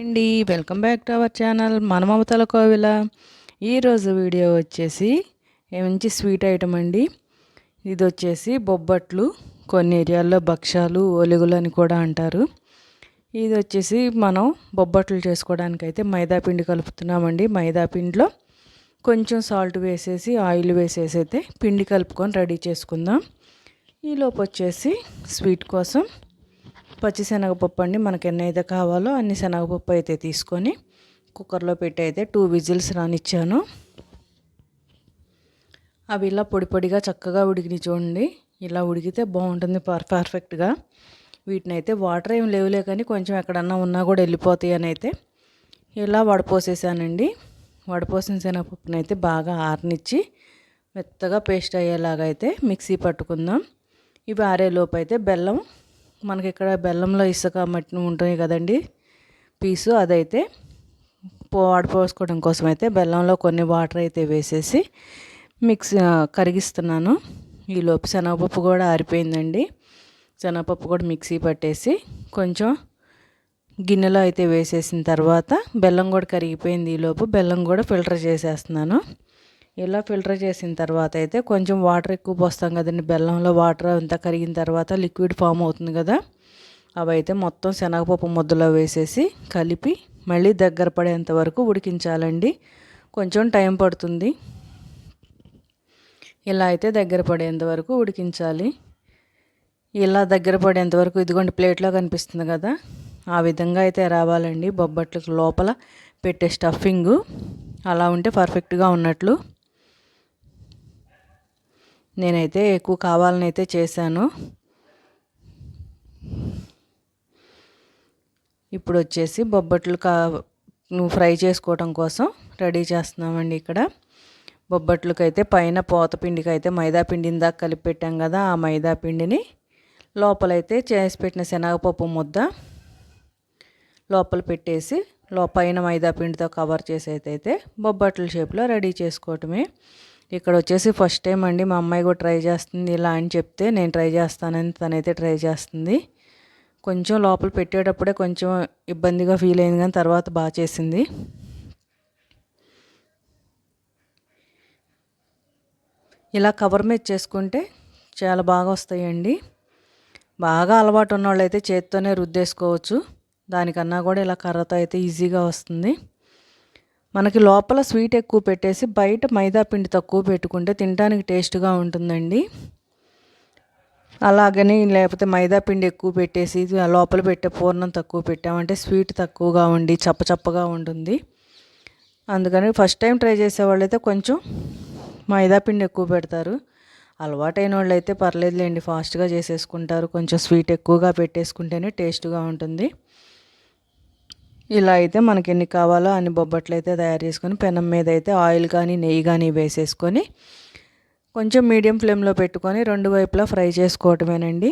అండి welcome back to our channel మన మమతల కోవిల. ఈరోజు వీడియో వచ్చేసి మంచి స్వీట్ ఐటమ్ అండి. ఇది వచ్చేసి బొబ్బట్లు, కొన్ని ఏరియాల్లో భక్షాలు, ఒలుగులు అని కూడా అంటారు. ఇది వచ్చేసి మనం బొబ్బట్లు చేసుకోవడానికి అయితే మైదా పిండి కలుపుతున్నామండి. మైదా పిండిలో కొంచెం సాల్ట్ వేసేసి ఆయిల్ వేసేసి అయితే పిండి కలుపుకొని రెడీ చేసుకుందాం. ఈలోపు వచ్చేసి స్వీట్ కోసం పచ్చిశనగపప్పు అండి, మనకి ఎన్ని అయితే కావాలో అన్ని శనగపప్పు అయితే తీసుకొని కుక్కర్లో పెట్టి అయితే 2 విజిల్స్ రానిచ్చాను. అవి ఇలా పొడి పొడిగా చక్కగా ఉడికిని చూడండి. ఇలా ఉడికితే బాగుంటుంది పర్ఫెక్ట్గా. వీటిని అయితే వాటర్ ఏం లేవులే కానీ కొంచెం ఎక్కడన్నా ఉన్నా కూడా వెళ్ళిపోతాయి అని అయితే ఇలా వడపోసేసానండి. వడపోసిన శనగపప్పుని అయితే బాగా ఆరనిచ్చి మెత్తగా పేస్ట్ అయ్యేలాగా అయితే మిక్సీ పట్టుకుందాం. ఇవి ఆరేలోపు అయితే బెల్లం, మనకి ఇక్కడ బెల్లంలో ఇసుక మట్టి ఉంటుంది కదండి పీసు, అదైతే వాడిపోసుకోవడం కోసం అయితే బెల్లంలో కొన్ని వాటర్ అయితే వేసేసి కరిగిస్తున్నాను. ఈలోపు శనగపప్పు కూడా ఆరిపోయిందండి. శనగపప్పు కూడా మిక్సీ పట్టేసి కొంచెం గిన్నెలో అయితే వేసేసిన తర్వాత బెల్లం కూడా కరిగిపోయింది. ఈలోపు బెల్లం కూడా ఫిల్టర్ చేసేస్తున్నాను. ఇలా ఫిల్టర్ చేసిన తర్వాత అయితే కొంచెం వాటర్ ఎక్కువ పోస్తాం కదండి, బెల్లంలో వాటర్ అంతా కరిగిన తర్వాత లిక్విడ్ ఫామ్ అవుతుంది కదా, అవైతే మొత్తం శనగపప్పు ముద్దలో వేసేసి కలిపి మళ్ళీ దగ్గర పడేంత వరకు ఉడికించాలండి. కొంచెం టైం పడుతుంది. ఇలా అయితే దగ్గర పడేంత వరకు ఉడికించాలి. ఇలా దగ్గర పడేంత వరకు ఇదిగోండి ప్లేట్లో కనిపిస్తుంది కదా, ఆ విధంగా అయితే రావాలండి. బొబ్బట్లకు లోపల పెట్టే స్టఫింగు అలా ఉంటే పర్ఫెక్ట్గా ఉన్నట్లు. నేనైతే ఎక్కువ కావాలని అయితే చేశాను. ఇప్పుడు వచ్చేసి బొబ్బట్లు ఫ్రై చేసుకోవడం కోసం రెడీ చేస్తున్నామండి. ఇక్కడ బొబ్బట్లకి అయితే పైన పోత పిండికి అయితే మైదా పిండి ఇందాక కలిపి పెట్టాం కదా, ఆ మైదా పిండిని లోపలైతే చేసి పెట్టిన శనగపప్పు ముద్ద లోపల పెట్టేసి పైన మైదా పిండితో కవర్ చేసి అయితే బొబ్బట్ల షేప్లో రెడీ చేసుకోవటమే. ఇక్కడ వచ్చేసి ఫస్ట్ టైం అండి, మా అమ్మాయి కూడా ట్రై చేస్తుంది. ఇలా అని చెప్తే నేను ట్రై చేస్తానని తనైతే ట్రై చేస్తుంది. కొంచెం లోపల పెట్టేటప్పుడే కొంచెం ఇబ్బందిగా ఫీల్ అయింది కానీ తర్వాత బాగా చేసింది. ఇలా కవర్ మీద చేసుకుంటే చాలా బాగా వస్తాయండి. బాగా అలవాటు ఉన్న వాళ్ళు అయితే చేత్తోనే రుద్దేసుకోవచ్చు, దానికన్నా కూడా ఇలా కర్రతో అయితే ఈజీగా వస్తుంది. మనకి లోపల స్వీట్ ఎక్కువ పెట్టేసి బయట మైదా పిండి తక్కువ పెట్టుకుంటే తినడానికి టేస్ట్గా ఉంటుందండి. అలాగని లేకపోతే మైదా పిండి ఎక్కువ పెట్టేసి లోపల పెట్టే పూర్ణం తక్కువ పెట్టామంటే స్వీట్ తక్కువగా ఉండి చప్పచప్పగా ఉంటుంది. అందుకని ఫస్ట్ టైం ట్రై చేసేవాళ్ళు అయితే కొంచెం మైదా పిండి ఎక్కువ పెడతారు. అలవాటైన వాళ్ళు అయితే పర్లేదులేండి, ఫాస్ట్గా చేసేసుకుంటారు. కొంచెం స్వీట్ ఎక్కువగా పెట్టేసుకుంటేనే టేస్ట్గా ఉంటుంది. ఇలా అయితే మనకి ఎన్ని కావాలో అన్ని బొబ్బట్లు అయితే తయారు చేసుకొని పెనం మీద అయితే ఆయిల్ కానీ నెయ్యి కానీ వేసేసుకొని కొంచెం మీడియం ఫ్లేమ్లో పెట్టుకొని రెండు వైపులా ఫ్రై చేసుకోవటమేనండి.